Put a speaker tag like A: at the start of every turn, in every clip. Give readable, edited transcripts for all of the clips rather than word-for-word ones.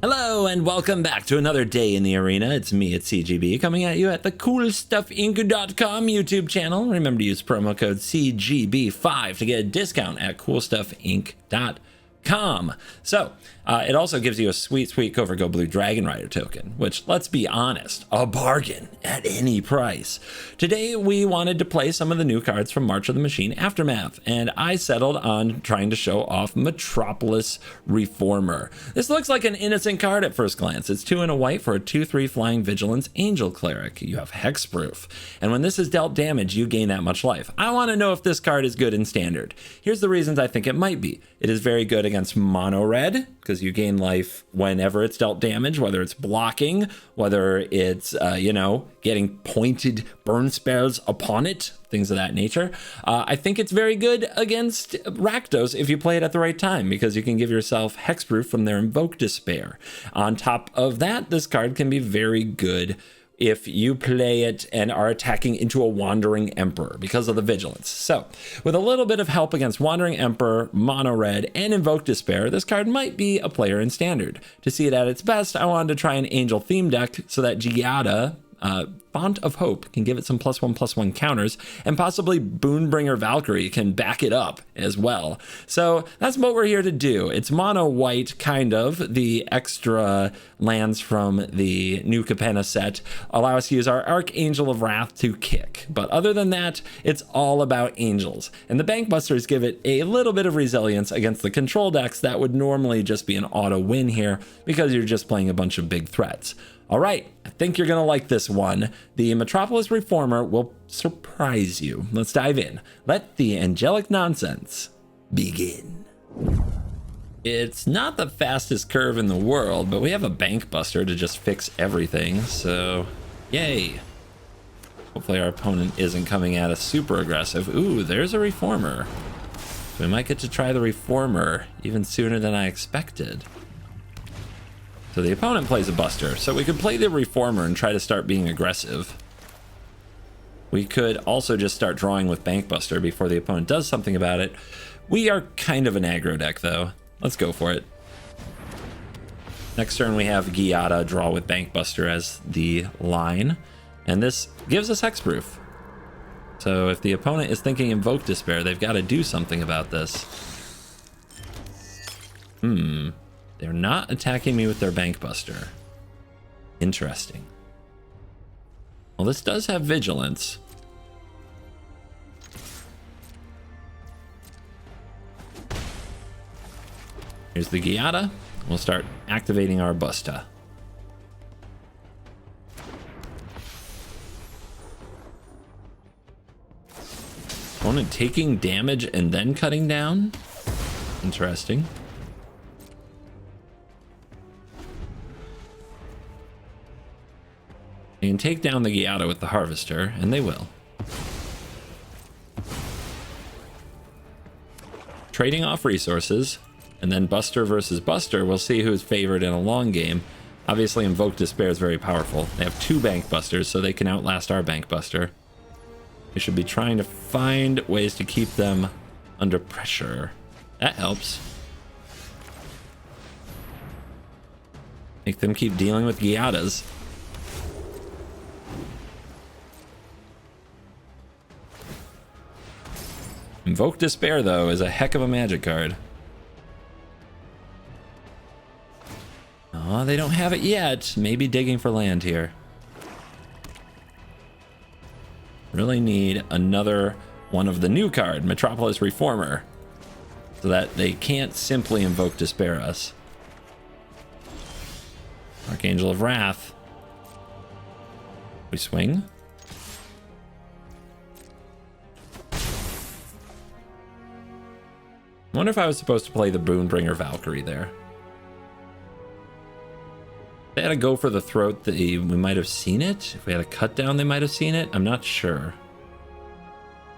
A: Hello and welcome back to another day in the arena. It's me at CGB coming at you at the CoolStuffInc.com YouTube channel. Remember to use promo code CGB5 to get a discount at CoolStuffInc.com. So it also gives you a sweet Covert Go Blue Dragon Rider token, which, let's be honest, a bargain at any price. Today we wanted to play some of the new cards from March of the Machine Aftermath, and I settled on trying to show off Metropolis Reformer. This looks like an innocent card at first glance. It's 2 and a white for a 2/3 flying vigilance angel cleric. You have hexproof, and when this is dealt damage, you gain that much life. I want to know if this card is good in standard. Here's the reasons I think it might be. It is very good against mono red, because you gain life whenever it's dealt damage, whether it's blocking, whether it's, getting pointed burn spells upon it, things of that nature. I think it's very good against Rakdos if you play it at the right time, because you can give yourself hexproof from their Invoke Despair. On top of that, this card can be very good if you play it and are attacking into a Wandering Emperor because of the vigilance. So with a little bit of help against Wandering Emperor, mono red, and Invoke Despair, this card might be a player in standard. To see it at its best, I wanted to try an angel theme deck so that Giada, Font of Hope, can give it some +1/+1 counters, and possibly Boon-Bringer Valkyrie can back it up as well. So that's what we're here to do. It's mono white, kind of. The extra lands from the new Capenna set allow us to use our Archangel of Wrath to kick. But other than that, it's all about angels. And the Bankbusters give it a little bit of resilience against the control decks that would normally just be an auto win here because you're just playing a bunch of big threats. All right, I think you're going to like this one. The Metropolis Reformer will surprise you. Let's dive in. Let the angelic nonsense begin. It's not the fastest curve in the world, but we have a Bankbuster to just fix everything, so yay. Hopefully our opponent isn't coming at us super aggressive. Ooh, there's a Reformer. So we might get to try the Reformer even sooner than I expected. So the opponent plays a Buster, so we could play the Reformer and try to start being aggressive. We could also just start drawing with Bankbuster before the opponent does something about it. We are kind of an aggro deck, though. Let's go for it. Next turn we have Giada draw with Bankbuster as the line, and this gives us hexproof. So if the opponent is thinking Invoke Despair, they've got to do something about this. They're not attacking me with their Bankbuster. Interesting. Well, this does have vigilance. Here's the Giada. We'll start activating our Busta. Opponent taking damage and then cutting down. Interesting. You can take down the Giada with the Harvester, and they will. Trading off resources, and then Buster versus Buster, we'll see who's favored in a long game. Obviously, Invoke Despair is very powerful. They have 2 Bankbusters, so they can outlast our Bankbuster. We should be trying to find ways to keep them under pressure. That helps. Make them keep dealing with Giadas. Invoke Despair, though, is a heck of a magic card. Oh, they don't have it yet. Maybe digging for land here. Really need another one of the new card, Metropolis Reformer, so that they can't simply Invoke Despair us. Archangel of Wrath. We swing. I wonder if I was supposed to play the Boon-Bringer Valkyrie there. If they had to go for the throat, we might have seen it. If we had a cut down, they might have seen it. I'm not sure.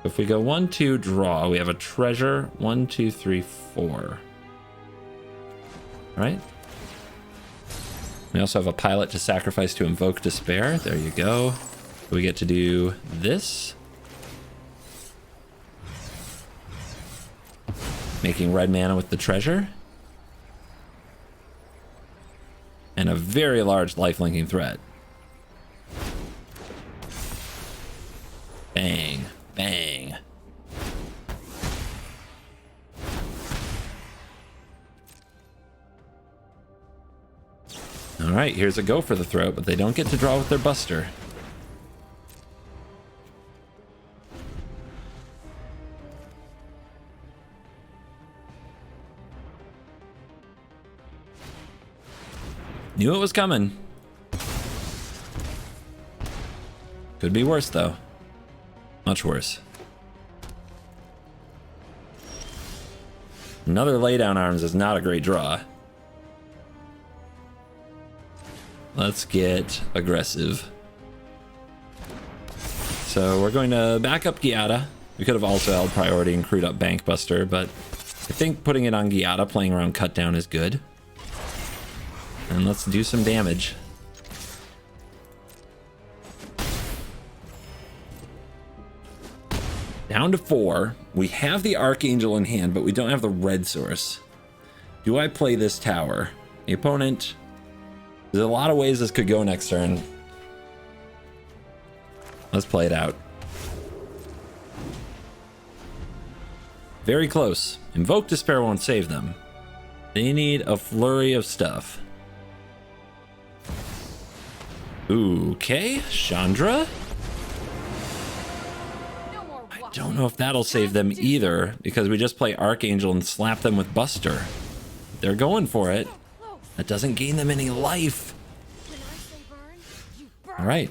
A: If we go 1, 2, draw, we have a treasure. 1, 2, 3, 4. All right. We also have a pilot to sacrifice to Invoke Despair. There you go. We get to do this. Making red mana with the treasure. and a very large life-linking threat. Bang, bang. All right, here's a go for the throat, but they don't get to draw with their buster. Knew it was coming. Could be worse, though. Much worse. Another laydown arms is not a great draw. Let's get aggressive. So we're going to back up Giada. We could have also held priority and crewed up Bankbuster, but I think putting it on Giada, playing around Cutdown, is good. And let's do some damage. Down to 4. We have the Archangel in hand, but we don't have the red source. Do I play this tower? The opponent... There's a lot of ways this could go next turn. Let's play it out. Very close. Invoke Despair won't save them. They need a flurry of stuff. Okay, Chandra. I don't know if that'll save them either, because we just play Archangel and slap them with Buster. They're going for it. That doesn't gain them any life. All right.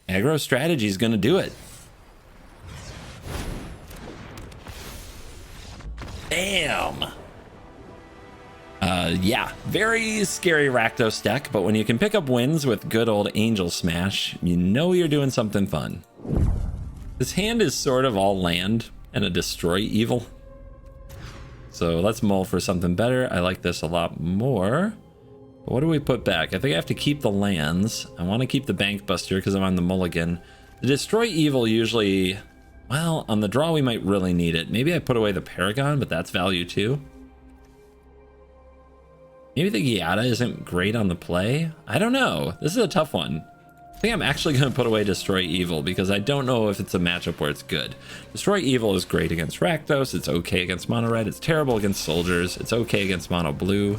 A: Aggro strategy is going to do it. Damn. Yeah, very scary Rakdos deck, but when you can pick up wins with good old Angel Smash, you know you're doing something fun. This hand is sort of all land and a Destroy Evil. So let's mull for something better. I like this a lot more. But what do we put back? I think I have to keep the lands. I want to keep the Bankbuster because I'm on the mulligan. The Destroy Evil usually... Well, on the draw we might really need it. Maybe I put away the Paragon, but that's value too. Maybe the Giada isn't great on the play. I don't know. This is a tough one. I think I'm actually going to put away Destroy Evil because I don't know if it's a matchup where it's good. Destroy Evil is great against Rakdos. It's okay against Mono Red. It's terrible against Soldiers. It's okay against Mono Blue.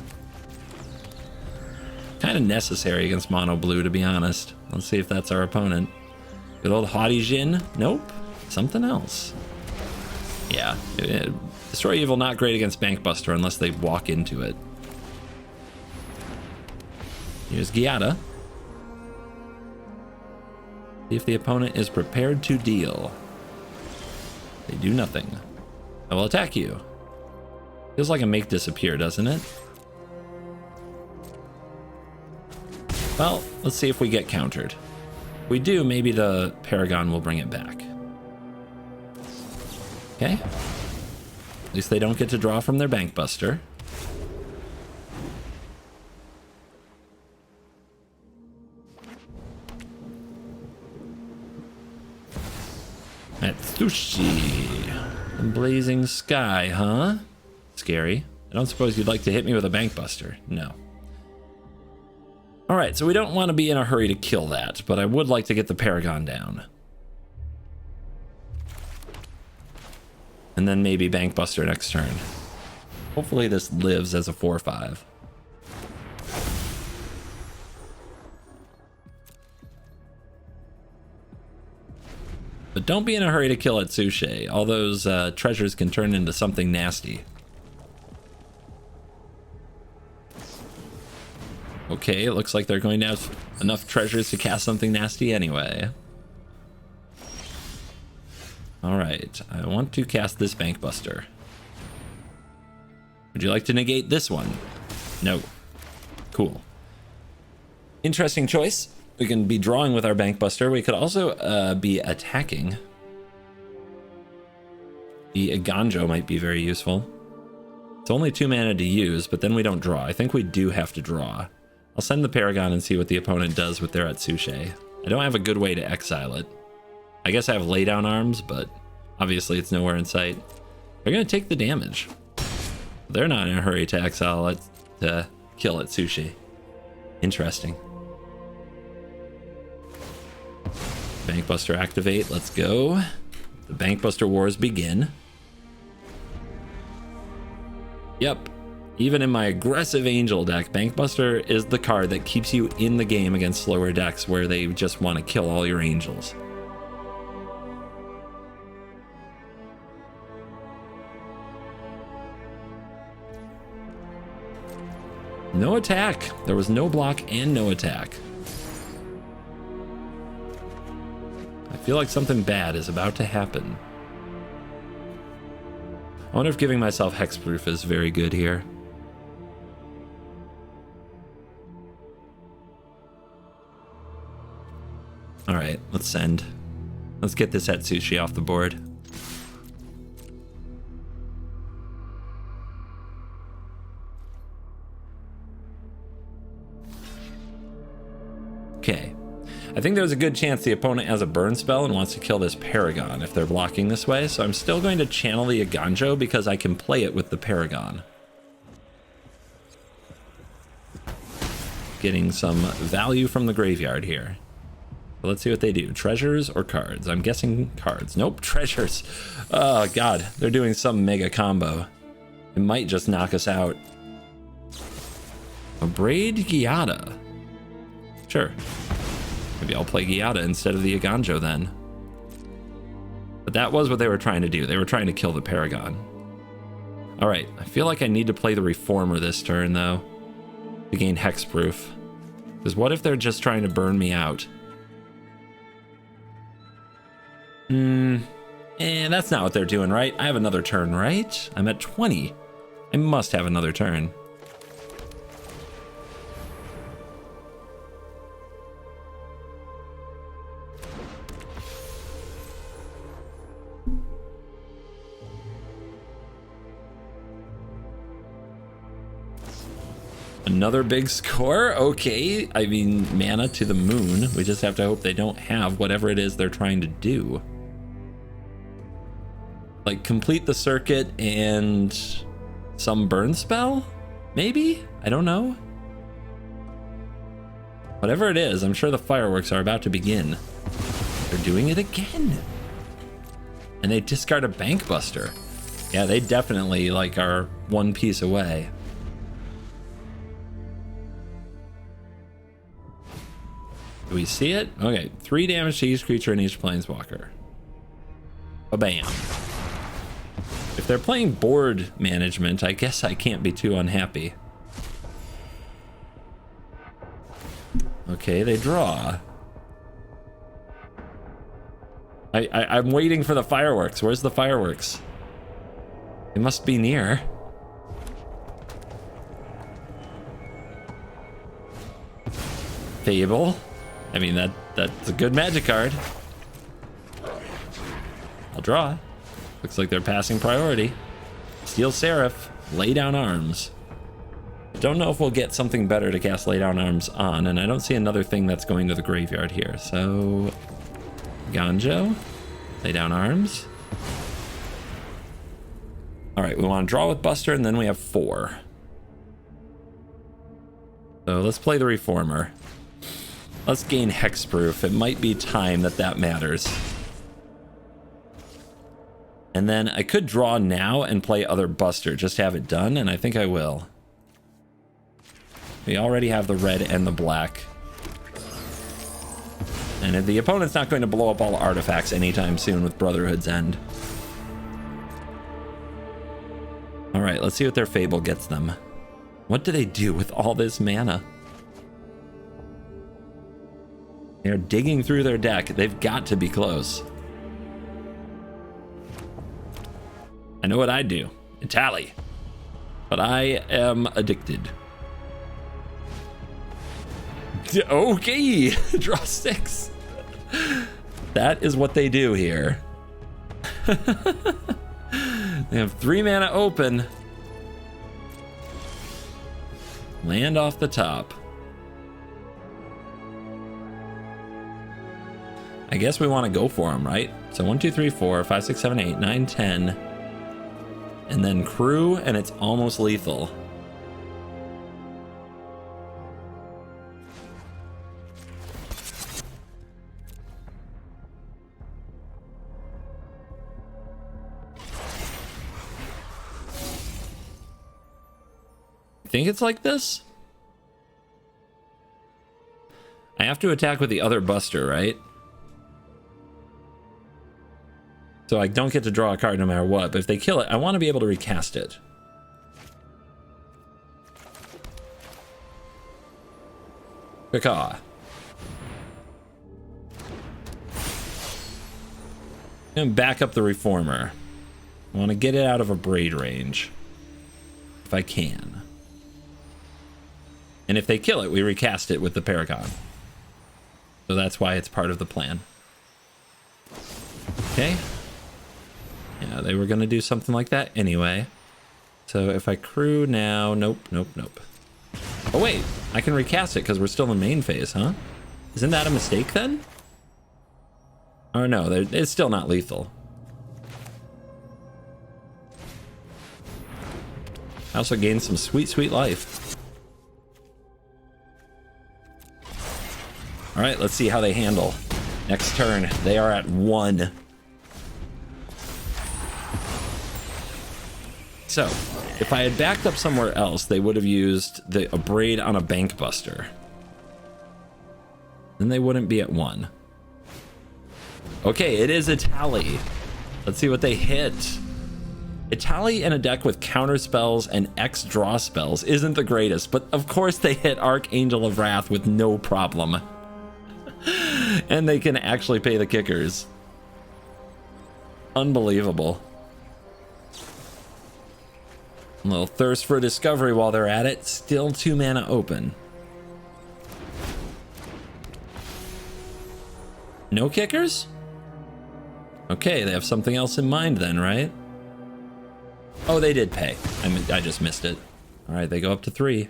A: Kind of necessary against Mono Blue, to be honest. Let's see if that's our opponent. Good old Haughty Jin. Nope. Something else. Yeah. Destroy Evil not great against Bankbuster unless they walk into it. Here's Giada. See if the opponent is prepared to deal. They do nothing. I will attack you. Feels like a make disappear, doesn't it? Well, let's see if we get countered. If we do, maybe the Paragon will bring it back. Okay. At least they don't get to draw from their Bankbuster. Atsushi. The blazing sky, huh? Scary. I don't suppose you'd like to hit me with a Bankbuster. No. Alright, so we don't want to be in a hurry to kill that, but I would like to get the Paragon down. And then maybe Bankbuster next turn. Hopefully this lives as a 4/5. But don't be in a hurry to kill Atsushi. All those treasures can turn into something nasty. Okay, it looks like they're going to have enough treasures to cast something nasty anyway. Alright, I want to cast this Bankbuster. Would you like to negate this one? No. Cool. Interesting choice. We can be drawing with our Bankbuster. We could also be attacking. The Eiganjo might be very useful. It's only 2 mana to use, but then we don't draw. I think we do have to draw. I'll send the Paragon and see what the opponent does with their Atsushi. I don't have a good way to exile it. I guess I have laydown arms, but obviously it's nowhere in sight. They're going to take the damage. They're not in a hurry to exile it, to kill Atsushi. Interesting. Bankbuster activate. Let's go. The Bankbuster wars begin. Yep. Even in my aggressive Angel deck, Bankbuster is the card that keeps you in the game against slower decks where they just want to kill all your Angels. No attack. There was no block and no attack. I feel like something bad is about to happen. I wonder if giving myself hexproof is very good here. All right, let's send. Let's get this Atsushi off the board. Okay. I think there's a good chance the opponent has a burn spell and wants to kill this Paragon if they're blocking this way, so I'm still going to channel the Eiganjo because I can play it with the Paragon. Getting some value from the graveyard here. But let's see what they do. Treasures or cards? I'm guessing cards. Nope, treasures. Oh god, they're doing some mega combo. It might just knock us out. A Braid Giada. Sure. Maybe I'll play Giada instead of the Eiganjo then. But that was what they were trying to do. They were trying to kill the Paragon. Alright, I feel like I need to play the Reformer this turn though, to gain hexproof. Because what if they're just trying to burn me out? That's not what they're doing, right? I have another turn, right? I'm at 20. I must have another turn. Another big score? Okay. I mean, mana to the moon. We just have to hope they don't have whatever it is they're trying to do. Like, complete the circuit and some burn spell? Maybe? I don't know. Whatever it is, I'm sure the fireworks are about to begin. They're doing it again. And they discard a Bankbuster. Yeah, they definitely, like, are one piece away. Do we see it? Okay, 3 damage to each creature and each planeswalker. Ba-bam. If they're playing board management, I guess I can't be too unhappy. Okay, they draw. I'm waiting for the fireworks. Where's the fireworks? They must be near. Fable. I mean, that's a good magic card. I'll draw. Looks like they're passing priority. Steel Seraph, Lay Down Arms. Don't know if we'll get something better to cast Lay Down Arms on, and I don't see another thing that's going to the graveyard here. So, Eiganjo, Lay Down Arms. All right, we want to draw with Buster, and then we have 4. So let's play the Reformer. Let's gain hexproof. It might be time that matters. And then I could draw now and play other Buster, just have it done, and I think I will. We already have the red and the black. And the opponent's not going to blow up all artifacts anytime soon with Brotherhood's End. All right, let's see what their Fable gets them. What do they do with all this mana? They're digging through their deck. They've got to be close. I know what I do. Tally. But I am addicted. Okay. Draw 6. That is what they do here. They have 3 mana open. Land off the top. I guess we want to go for them, right? So 1, 2, 3, 4, 5, 6, 7, 8, 9, 10. And then crew, and it's almost lethal. I think it's like this. I have to attack with the other buster, right? So I don't get to draw a card no matter what, but if they kill it, I want to be able to recast it. Cathar. And back up the Reformer. I want to get it out of a braid range. If I can. And if they kill it, we recast it with the Paragon. So that's why it's part of the plan. Okay. Yeah, they were going to do something like that anyway. So if I crew now... Nope, nope, nope. Oh, wait. I can recast it because we're still in main phase, huh? Isn't that a mistake then? Or no, it's still not lethal. I also gained some sweet, sweet life. All right, let's see how they handle. Next turn, they are at 1. So, if I had backed up somewhere else, they would have used a braid on a Bankbuster. Then they wouldn't be at 1. Okay, it is a tally. Let's see what they hit. A tally in a deck with counter spells and X draw spells isn't the greatest, but of course they hit Archangel of Wrath with no problem. And they can actually pay the kickers. Unbelievable. A little thirst for discovery while they're at it. Still 2 mana open. No kickers? Okay, they have something else in mind then, right? Oh, they did pay. I just missed it. All right, they go up to 3.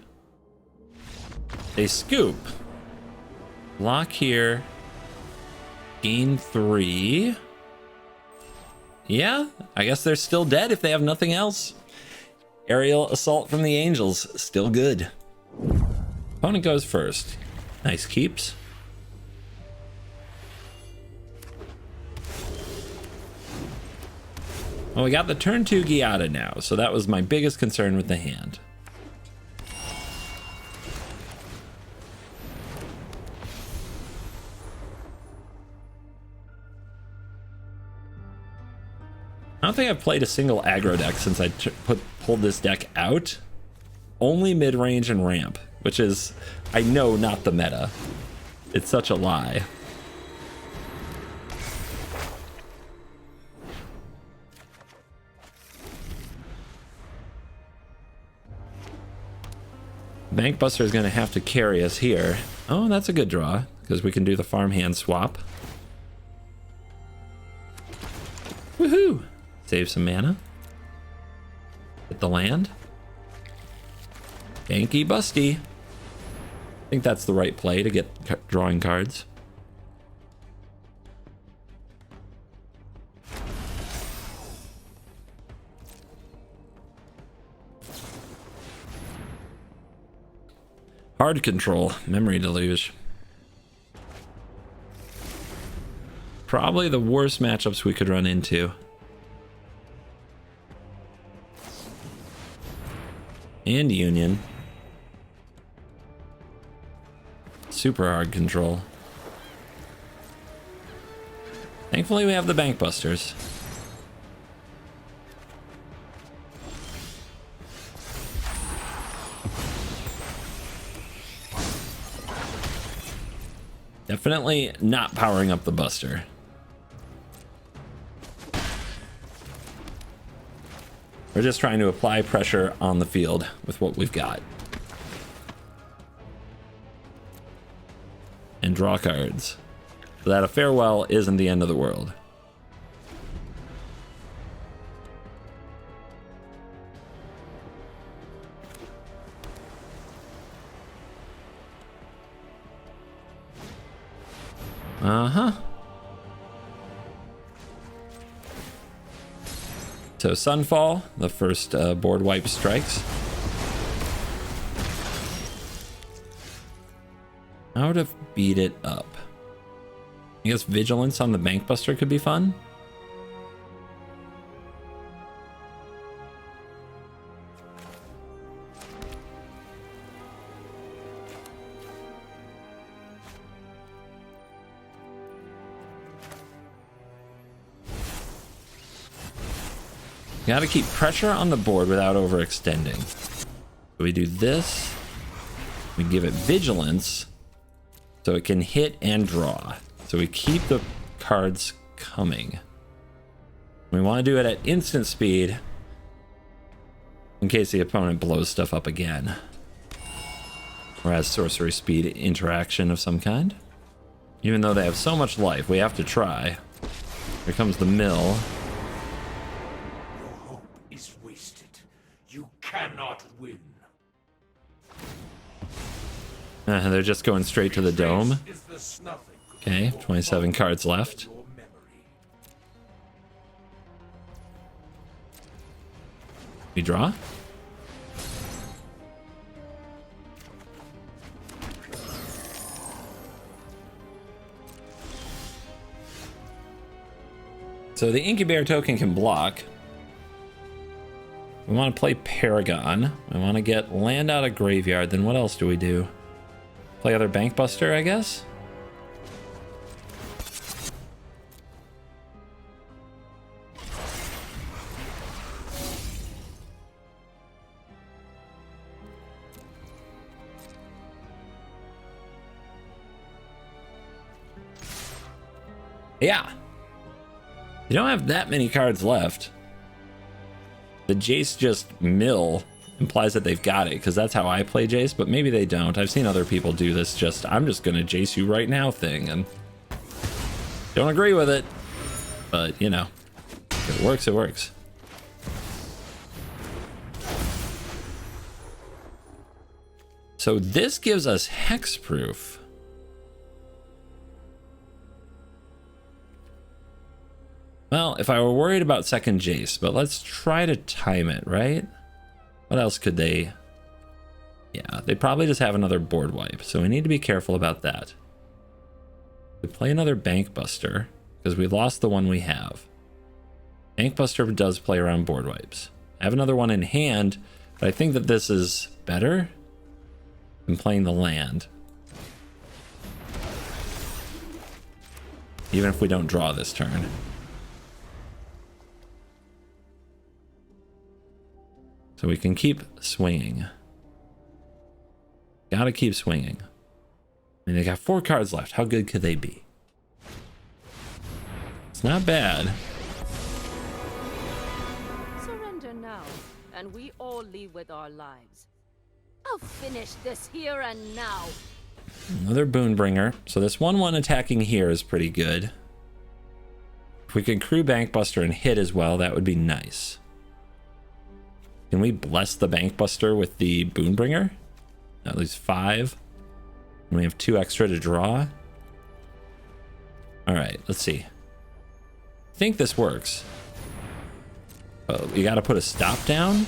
A: They scoop. Block here. Gain 3. Yeah, I guess they're still dead if they have nothing else. Aerial assault from the Angels, still good. Opponent goes first. Nice keeps. Well, we got the turn 2 Giada now, so that was my biggest concern with the hand. I don't think I've played a single aggro deck since I pulled this deck out. Only mid-range and ramp, which is, I know, not the meta. It's such a lie. Bankbuster is going to have to carry us here. Oh, that's a good draw, because we can do the Farmhand swap. Woohoo! Save some mana. Hit the land. Banky busty. I think that's the right play to get drawing cards. Hard control, memory deluge. Probably the worst matchups we could run into. And Union. Super hard control. Thankfully we have the Bankbusters. Definitely not powering up the Buster. We're just trying to apply pressure on the field with what we've got. And draw cards. So that a farewell isn't the end of the world. Uh-huh. So Sunfall, the first board wipe strikes. How to beat it up? I guess Vigilance on the Bankbuster could be fun. Got to keep pressure on the board without overextending. So we do this. We give it vigilance so it can hit and draw. So we keep the cards coming. We want to do it at instant speed in case the opponent blows stuff up again. Or has sorcery speed interaction of some kind. Even though they have so much life, we have to try. Here comes the mill.
B: Your hope is wasted. You cannot win.
A: They're just going straight to the dome. Okay, 27 cards left. We draw. So the Incubator token can block. We want to play Paragon. We want to get land out of graveyard. Then what else do we do? Play other Bankbuster, I guess? Yeah. You don't have that many cards left. The Jace just mill implies that they've got it, because that's how I play Jace, but maybe they don't. I've seen other people do this just, I'm just gonna Jace you right now thing, and don't agree with it. But, you know, if it works, it works. So this gives us hexproof. Well, if I were worried about second Jace, but let's try to time it, right? What else could they... Yeah, they probably just have another board wipe, so we need to be careful about that. We play another Bankbuster, because we lost the one we have. Bankbuster does play around board wipes. I have another one in hand, but I think that this is better than playing the land. Even if we don't draw this turn. So we can keep swinging. Gotta keep swinging. I mean, they got 4 cards left. How good could they be? It's not bad.
C: Surrender now, and we all leave with our lives. I'll finish this here and now.
A: Another Boon-Bringer. So this 1/1 attacking here is pretty good. If we could crew Bankbuster and hit as well, that would be nice. Can we bless the Bankbuster with the Boon-Bringer? At least 5. And we have 2 extra to draw. All right, let's see. I think this works. Oh, you got to put a stop down?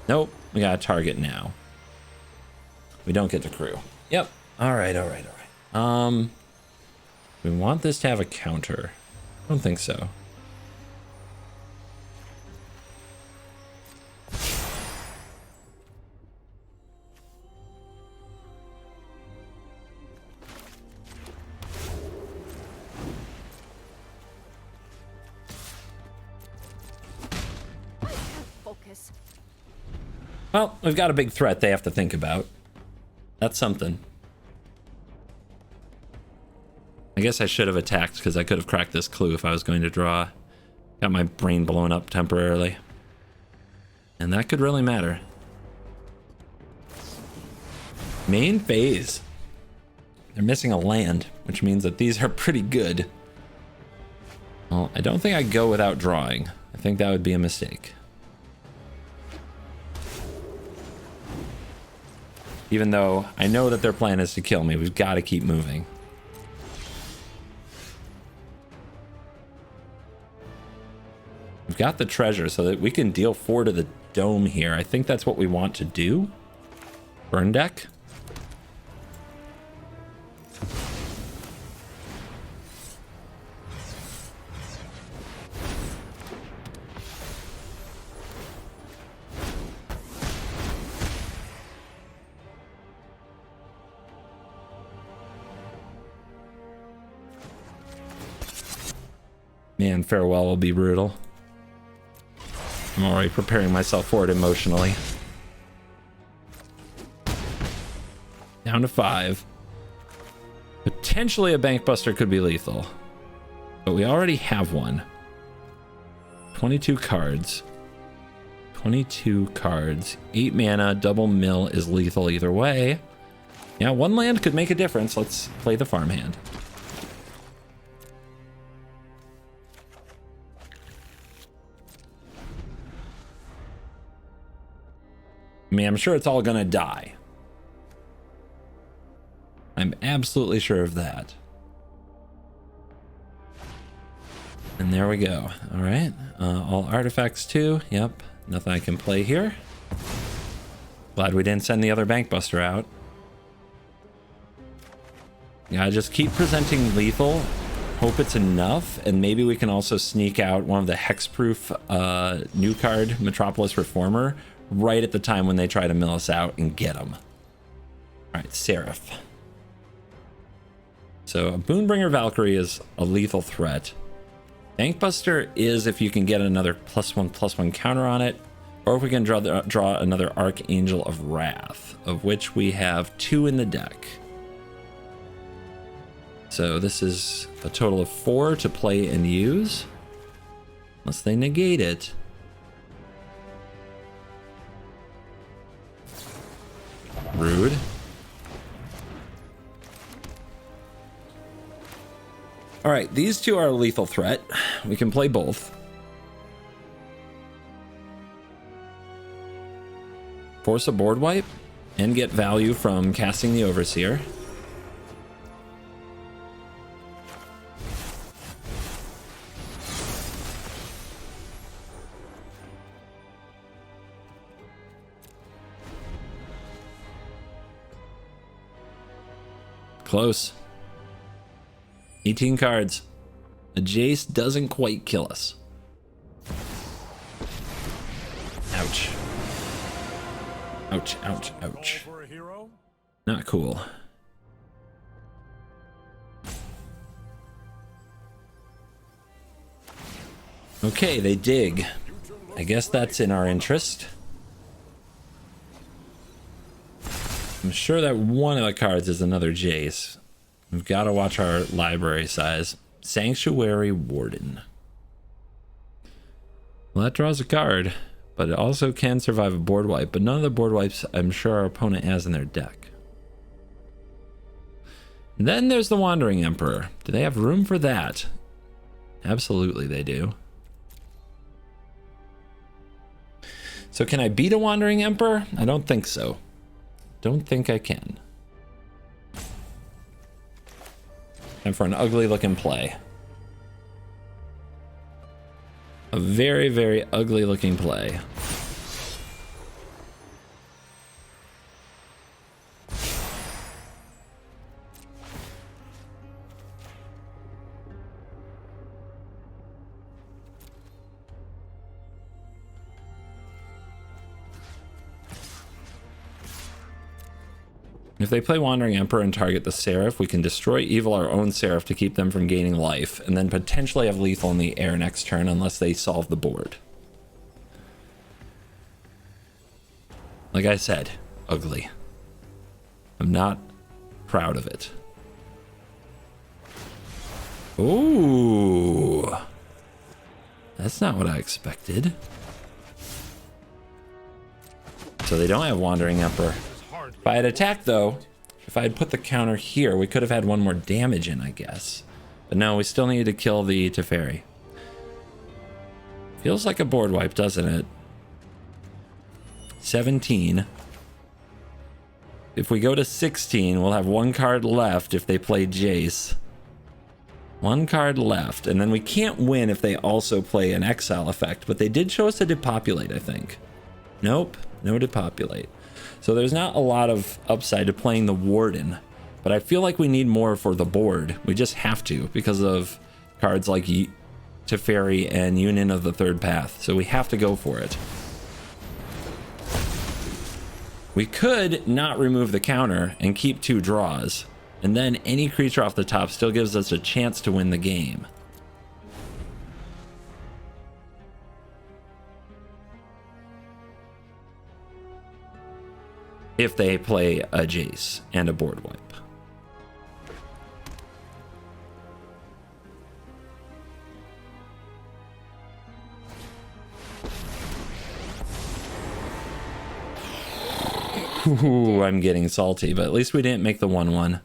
A: Nope, we got to target now. We don't get to crew. Yep. All right. We want this to have a counter. I don't think so. Well, we've got a big threat they have to think about. That's something. I guess I should have attacked because I could have cracked this clue if I was going to draw. Got my brain blown up temporarily. And that could really matter. Main phase. They're missing a land, which means that these are pretty good. Well, I don't think I'd go without drawing. I think that would be a mistake. Even though I know that their plan is to kill me, we've got to keep moving. We've got the treasure so that we can deal 4 to the dome here. I think that's what we want to do. Burn deck. Man, farewell will be brutal. I'm already preparing myself for it emotionally. Down to 5. Potentially a Bankbuster could be lethal, but we already have one. 22 cards. 22 cards. 8 mana, double mill is lethal either way. Yeah, 1 land could make a difference. Let's play the Farmhand. I mean, I'm sure it's all gonna die. I'm absolutely sure of that. And there we go. All right. All artifacts too. Yep. Nothing I can play here. Glad we didn't send the other Bankbuster out. Yeah, just keep presenting lethal. Hope it's enough. And maybe we can also sneak out one of the hexproof new card, Metropolis Reformer, right at the time when they try to mill us out and get them. All right, Seraph. So a Boon-Bringer Valkyrie is a lethal threat. Bankbuster is if you can get another +1/+1 counter on it, or if we can draw another Archangel of Wrath, of which we have 2 in the deck. So this is a total of 4 to play and use, unless they negate it. Rude. All right, these 2 are a lethal threat. We can play both. Force a board wipe and get value from casting the Overseer. Close. 18 cards. A Jace doesn't quite kill us. Ouch. Ouch, ouch, ouch. Not cool. Okay, they dig. I guess that's in our interest. I'm sure that one of the cards is another Jace. We've got to watch our library size. Sanctuary Warden. Well, that draws a card, but it also can survive a board wipe, but none of the board wipes I'm sure our opponent has in their deck. And then there's the Wandering Emperor. Do they have room for that? Absolutely they do. So can I beat a Wandering Emperor? I don't think so. Don't think I can. And for an ugly looking play. A very, very ugly looking play. If they play Wandering Emperor and target the Seraph, we can destroy evil our own Seraph to keep them from gaining life, and then potentially have lethal in the air next turn unless they solve the board. Like I said, ugly. I'm not proud of it. Ooh. That's not what I expected. So they don't have Wandering Emperor. If I had attacked, though, if I had put the counter here, we could have had 1 more damage in, I guess. But no, we still need to kill the Teferi. Feels like a board wipe, doesn't it? 17. If we go to 16, we'll have 1 card left if they play Jace. 1 card left, and then we can't win if they also play an exile effect, but they did show us a depopulate, I think. Nope, no depopulate. So there's not a lot of upside to playing the Warden, but I feel like we need more for the board. We just have to because of cards like Teferi and Union of the Third Path, so we have to go for it. We could not remove the counter and keep 2 draws, and then any creature off the top still gives us a chance to win the game. if they play a Jace and a board wipe. Ooh, I'm getting salty, but at least we didn't make the 1/1.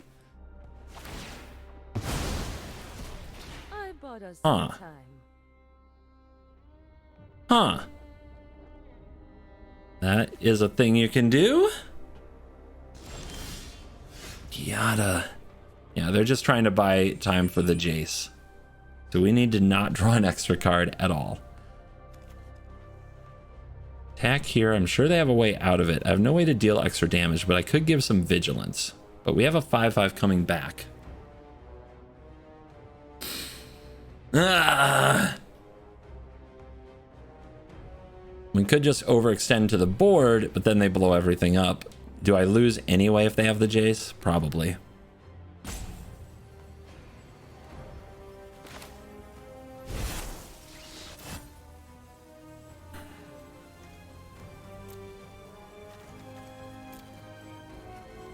C: I bought us
A: Huh.
C: some time.
A: Huh. That is a thing you can do. Giada. Yeah, they're just trying to buy time for the Jace. So we need to not draw an extra card at all. Attack here. I'm sure they have a way out of it. I have no way to deal extra damage, but I could give some vigilance. But we have a 5/5 coming back. Ah! We could just overextend to the board, but then they blow everything up. Do I lose anyway if they have the Jace? Probably.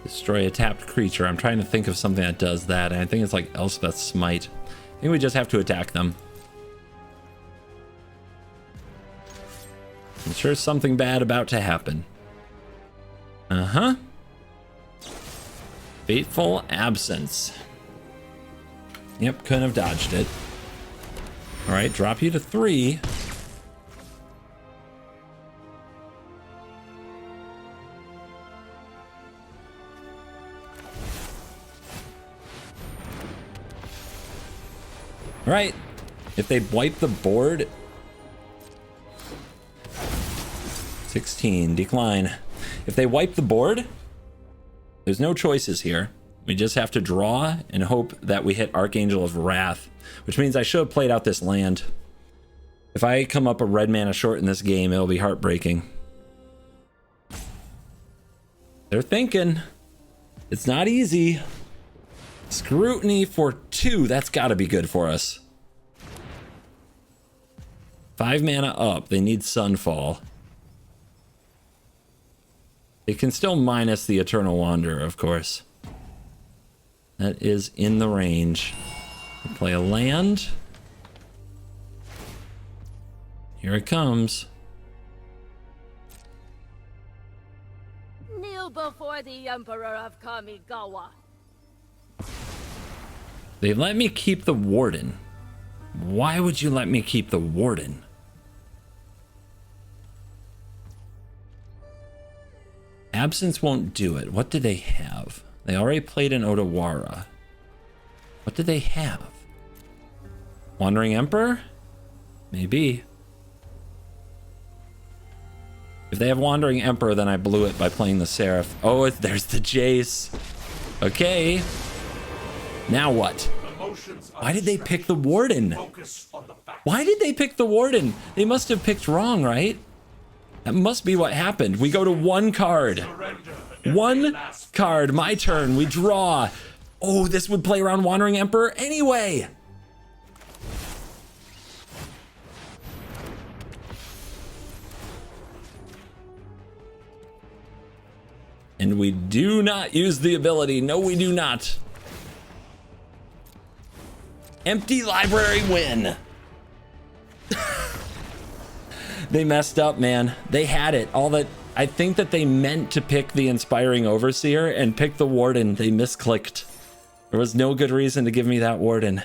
A: Destroy a tapped creature. I'm trying to think of something that does that, and I think it's like Elspeth's Smite. I think we just have to attack them. I'm sure something bad about to happen. Uh-huh. Fateful Absence. Yep, couldn't have dodged it. All right, drop you to 3. All right, if they wipe the board, 16, decline. If they wipe the board, there's no choices here. We just have to draw and hope that we hit Archangel of Wrath, which means I should have played out this land. If I come up a red mana short in this game, it'll be heartbreaking. They're thinking. It's not easy. Scrutiny for 2, that's gotta be good for us. 5 mana up, they need Sunfall. They can still minus the Eternal Wanderer, of course. That is in the range. We'll play a land. Here it comes.
C: Kneel before the Emperor of Kamigawa.
A: They let me keep the Warden. Why would you let me keep the Warden? Absence won't do it. What do they have? They already played an Odawara. What do they have? Wandering Emperor? Maybe. If they have Wandering Emperor, then I blew it by playing the Seraph. Oh, there's the Jace. Okay. Now what? Why did they pick the Warden? Why did they pick the Warden? They must have picked wrong, right? That must be what happened. We go to 1 card. 1 card, my turn. We draw. Oh, this would play around Wandering Emperor anyway. And we do not use the ability. No, we do not. Empty library win. They messed up, man. They had it. I think that they meant to pick the Inspiring Overseer and pick the Warden. They misclicked. There was no good reason to give me that Warden.